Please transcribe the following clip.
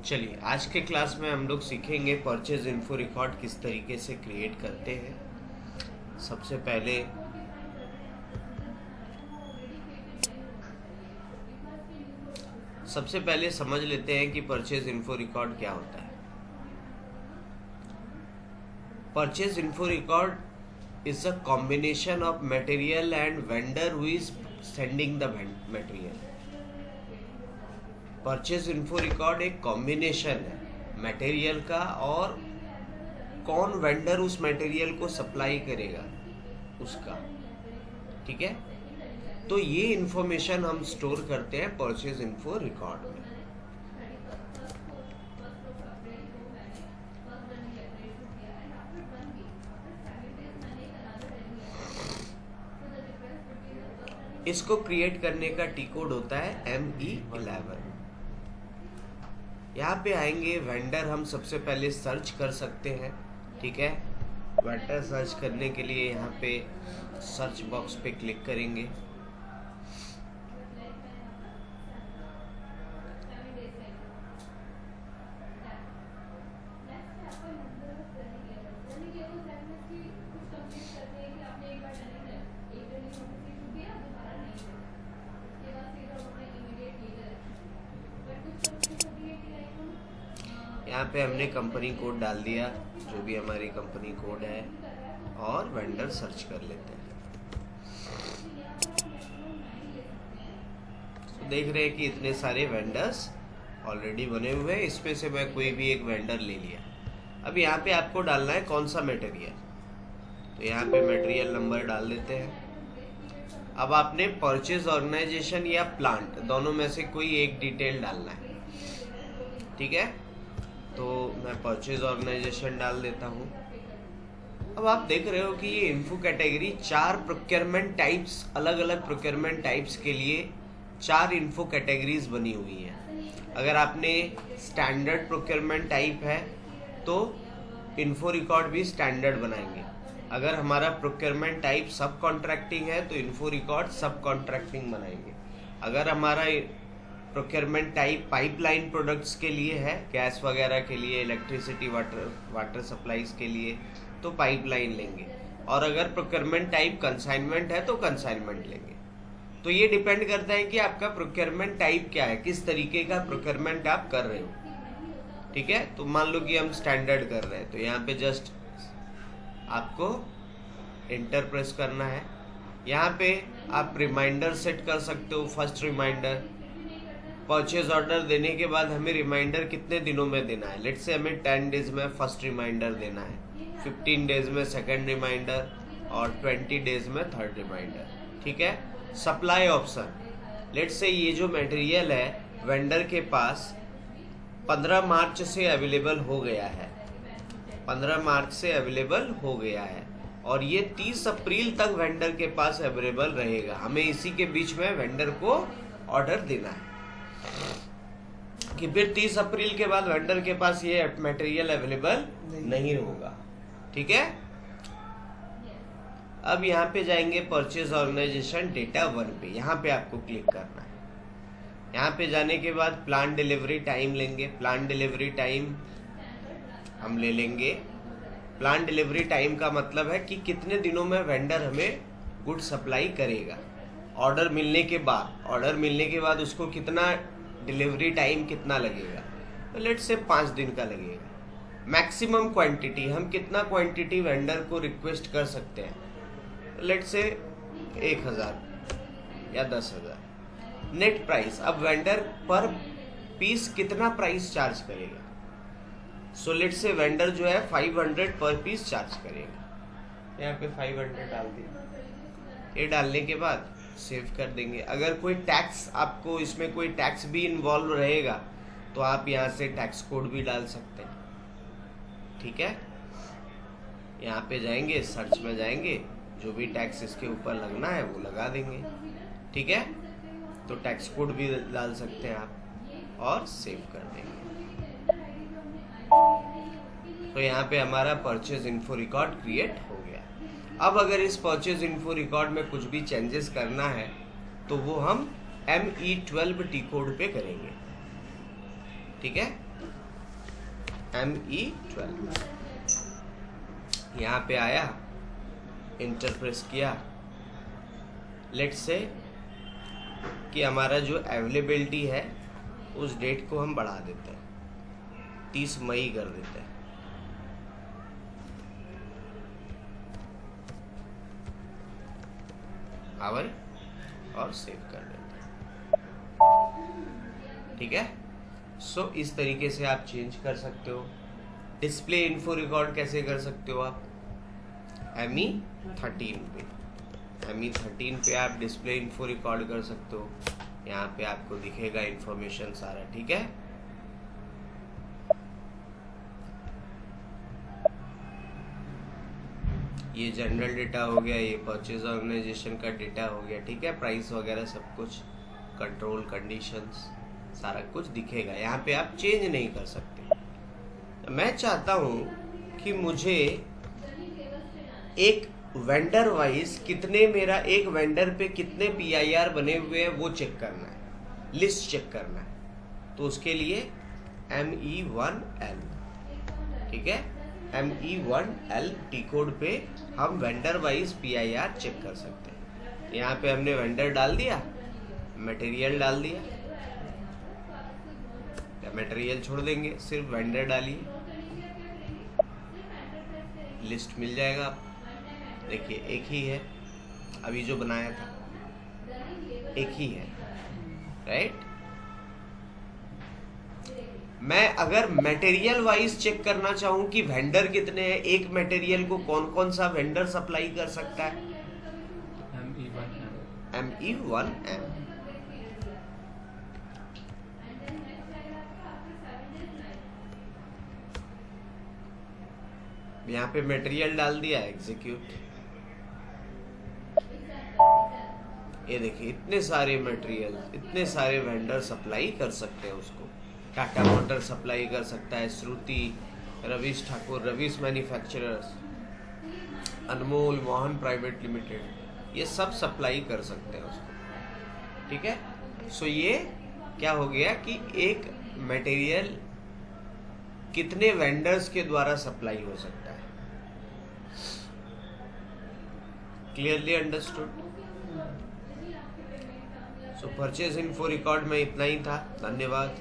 चलिए आज के क्लास में हम लोग सीखेंगे परचेज इन्फो रिकॉर्ड किस तरीके से क्रिएट करते हैं। सबसे पहले समझ लेते हैं कि परचेज इन्फो रिकॉर्ड क्या होता है। Purchase info record is a combination of material and vendor who is sending the material. Purchase info record एक कॉम्बिनेशन है मटेरियल का और कौन वेंडर उस मटेरियल को सप्लाई करेगा उसका। ठीक है, तो ये इंफॉर्मेशन हम स्टोर करते हैं परचेज इन्फो रिकॉर्ड में। इसको क्रिएट करने का टी कोड होता है ME11। यहाँ पे आएंगे वेंडर, हम सबसे पहले सर्च कर सकते हैं। ठीक है, वेंडर सर्च करने के लिए यहाँ पे सर्च बॉक्स पे क्लिक करेंगे। यहाँ पे हमने कंपनी कोड डाल दिया, जो भी हमारी कंपनी कोड है, और वेंडर सर्च कर लेते हैं। तो देख रहे हैं कि इतने सारे वेंडर्स ऑलरेडी बने हुए हैं। इसमें से मैं कोई भी एक वेंडर ले लिया। अब यहाँ पे आपको डालना है कौन सा मटेरियल, तो यहाँ पे मटेरियल नंबर डाल देते हैं। अब आपने परचेज ऑर्गेनाइजेशन या प्लांट दोनों में से कोई एक डिटेल डालना है। ठीक है, तो मैं परचेज ऑर्गेनाइजेशन डाल देता हूँ। अब आप देख रहे हो कि ये इन्फो कैटेगरी 4 प्रोक्योरमेंट टाइप्स, अलग अलग प्रोक्योरमेंट टाइप्स के लिए 4 इन्फो कैटेगरीज बनी हुई हैं। अगर आपने स्टैंडर्ड प्रोक्योरमेंट टाइप है तो इन्फो रिकॉर्ड भी स्टैंडर्ड बनाएंगे। अगर हमारा प्रोक्योरमेंट टाइप सब कॉन्ट्रैक्टिंग है तो इन्फो रिकॉर्ड सब कॉन्ट्रैक्टिंग बनाएंगे। अगर हमारा प्रोक्योरमेंट टाइप पाइपलाइन प्रोडक्ट्स के लिए है, गैस वगैरह के लिए, इलेक्ट्रिसिटी, वाटर सप्लाईज के लिए, तो पाइपलाइन लेंगे। और अगर प्रोक्योरमेंट टाइप कंसाइनमेंट है तो कंसाइनमेंट लेंगे। तो ये डिपेंड करता है कि आपका प्रोक्योरमेंट टाइप क्या है, किस तरीके का प्रोक्योरमेंट आप कर रहे हो। ठीक है, तो मान लो कि हम स्टैंडर्ड कर रहे हैं, तो यहाँ पे जस्ट आपको एंटर प्रेस करना है। यहाँ पे आप रिमाइंडर सेट कर सकते हो। फर्स्ट रिमाइंडर, परचेज ऑर्डर देने के बाद हमें रिमाइंडर कितने दिनों में देना है। लेट्स से हमें 10 डेज में फर्स्ट रिमाइंडर देना है, 15 डेज में सेकंड रिमाइंडर, और 20 डेज में थर्ड रिमाइंडर। ठीक है, सप्लाई ऑप्शन, लेट्स से ये जो मटेरियल है वेंडर के पास 15 मार्च से अवेलेबल हो गया है, 15 मार्च से अवेलेबल हो गया है, और ये 30 अप्रैल तक वेंडर के पास अवेलेबल रहेगा। हमें इसी के बीच में वेंडर को ऑर्डर देना है कि फिर 30 अप्रैल के बाद वेंडर के पास ये मटेरियल अवेलेबल नहीं होगा। ठीक है, अब यहाँ पे जाएंगे परचेज ऑर्गेनाइजेशन डेटा 1 पे, यहाँ पे आपको क्लिक करना है। यहाँ पे जाने के बाद प्लान डिलीवरी टाइम लेंगे। प्लान डिलीवरी टाइम हम ले लेंगे। प्लान डिलीवरी टाइम का मतलब है कि कितने दिनों में वेंडर हमें गुड सप्लाई करेगा। ऑर्डर मिलने के बाद उसको कितना डिलीवरी टाइम कितना लगेगा, तो लेट्स से 5 दिन का लगेगा। मैक्सिमम क्वांटिटी, हम कितना क्वांटिटी वेंडर को रिक्वेस्ट कर सकते हैं, लेट्स से 1000 या 10,000। नेट प्राइस, अब वेंडर पर पीस कितना प्राइस चार्ज करेगा, सो लेट्स से वेंडर जो है 500 पर पीस चार्ज करेगा। यहाँ पे 500 डाल दिया। ये डालने के बाद सेव कर देंगे। अगर कोई टैक्स, आपको इसमें कोई टैक्स भी इन्वॉल्व रहेगा तो आप यहाँ से टैक्स कोड भी डाल सकते हैं। ठीक है, यहाँ पे जाएंगे, सर्च में जाएंगे, जो भी टैक्स इसके ऊपर लगना है वो लगा देंगे। ठीक है, तो टैक्स कोड भी डाल सकते हैं आप, और सेव कर देंगे। तो यहाँ पे हमारा परचेज इन्फो रिकॉर्ड क्रिएट हो गया। अब अगर इस परचेज इन्फो रिकॉर्ड में कुछ भी चेंजेस करना है तो वो हम ME12 टी कोड पे करेंगे। ठीक है, ME12। यहाँ पे आया, इंटर प्रेस किया। लेट्स से कि हमारा जो अवेलेबिलिटी है उस डेट को हम बढ़ा देते हैं, 30 मई कर देते हैं। भाई और सेव कर देते हैं। ठीक है। सो इस तरीके से आप चेंज कर सकते हो। डिस्प्ले इन्फो रिकॉर्ड कैसे कर सकते हो आप? ME13 पे, ME13 पे आप डिस्प्ले इन्फो रिकॉर्ड कर सकते हो। यहाँ पे आपको दिखेगा इंफॉर्मेशन सारा। ठीक है। ये जनरल डेटा हो गया, ये परचेज ऑर्गेनाइजेशन का डेटा हो गया। ठीक है। प्राइस वगैरह सब कुछ, कंट्रोल कंडीशंस सारा कुछ दिखेगा। यहाँ पे आप चेंज नहीं कर सकते। मैं चाहता हूँ कि मुझे एक वेंडर वाइज कितने, मेरा एक वेंडर पे कितने PIR बने हुए हैं वो चेक करना है, लिस्ट चेक करना है। तो उसके लिए ME1L, ठीक है, ME1L टी कोड पे हम वेंडर वाइज PIR चेक कर सकते हैं। यहाँ पे हमने वेंडर डाल दिया, मटेरियल डाल दिया, मटेरियल छोड़ देंगे, सिर्फ वेंडर डालिए, लिस्ट मिल जाएगा। देखिए एक ही है, अभी जो बनाया था एक ही है, राइट। मैं अगर मटेरियल वाइज चेक करना चाहूं कि वेंडर कितने हैं, एक मटेरियल को कौन कौन सा वेंडर सप्लाई कर सकता है, ME1M। यहाँ पे मटेरियल डाल दिया, एग्जीक्यूट। ये देखिए इतने सारे मटेरियल, इतने सारे वेंडर सप्लाई कर सकते हैं उसको। टाटा मोटर सप्लाई कर सकता है, श्रुति, रवीश ठाकुर, रवीश मैन्युफैक्चरर्स, अनमोल मोहन प्राइवेट लिमिटेड, ये सब सप्लाई कर सकते हैं उसको। ठीक है। सो ये क्या हो गया कि एक मटेरियल कितने वेंडर्स के द्वारा सप्लाई हो सकता है। Clearly understood. सो परचेज इन्फो रिकॉर्ड में इतना ही था। धन्यवाद।